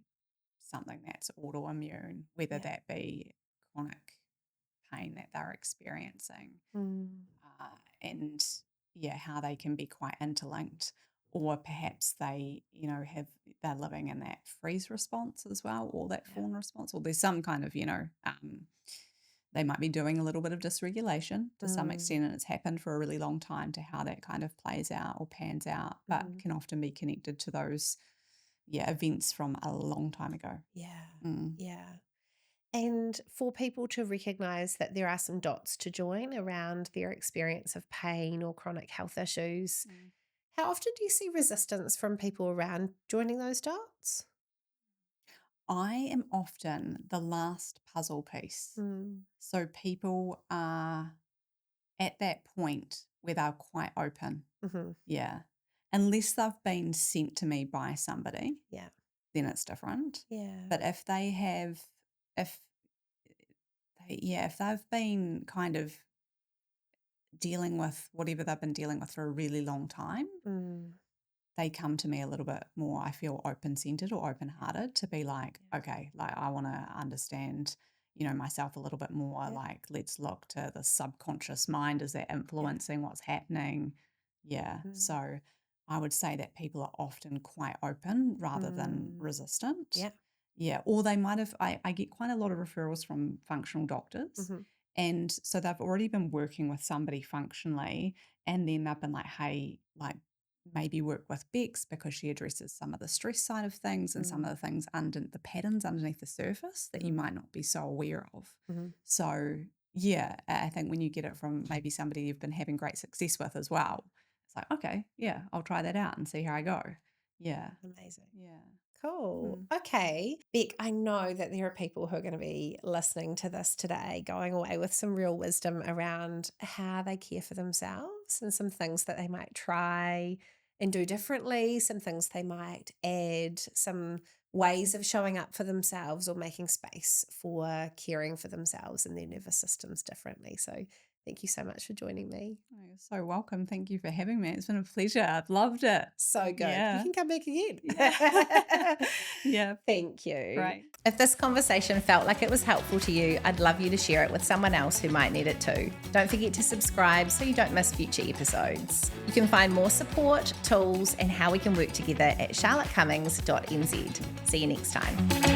something that's autoimmune, whether yeah. that be chronic pain that they're experiencing, Mm, and how they can be quite interlinked. Or perhaps they, they're living in that freeze response as well, or that yeah. fawn response, or there's some kind of, they might be doing a little bit of dysregulation to some Mm, extent, and it's happened for a really long time to how that kind of plays out or pans out, but mhm. can often be connected to those, events from a long time ago. Yeah. Mm. Yeah. And for people to recognize that there are some dots to join around their experience of pain or chronic health issues, Mm. how often do you see resistance from people around joining those dots? I am often the last puzzle piece. Mm, So people are at that point where they're quite open. hmm. Yeah. Unless they've been sent to me by somebody, Yeah. then it's different. Yeah. But if if they've been kind of dealing with whatever they've been dealing with for a really long time, Mm, they come to me a little bit more, I feel open centered or open hearted to be like, yeah. okay, like I want to understand, myself a little bit more. Yeah. Like, let's look to the subconscious mind. Is that Yeah. influencing what's happening? Yeah. So I would say that people are often quite open rather than resistant. Yeah. Yeah. Or they might have, I get quite a lot of referrals from functional doctors. And so they've already been working with somebody functionally, and then they've been like, hey, like maybe work with Bex because she addresses some of the stress side of things and some of the things under the patterns underneath the surface that you might not be so aware of. So yeah, I think when you get it from maybe somebody you've been having great success with as well, it's like, okay, yeah, I'll try that out and see how I go. Yeah. Amazing. Yeah. Cool. Okay. Bec, I know that there are people who are going to be listening to this today, going away with some real wisdom around how they care for themselves and some things that they might try and do differently, some things they might add, some ways of showing up for themselves or making space for caring for themselves and their nervous systems differently. So thank you so much for joining me. Oh, you're so welcome. Thank you for having me. It's been a pleasure. I've loved it. So good. You Yeah. can come back again. Yeah. Yeah. Thank you. Great. If this conversation felt like it was helpful to you, I'd love you to share it with someone else who might need it too. Don't forget to subscribe so you don't miss future episodes. You can find more support, tools, and how we can work together at charlottecummings.nz. See you next time.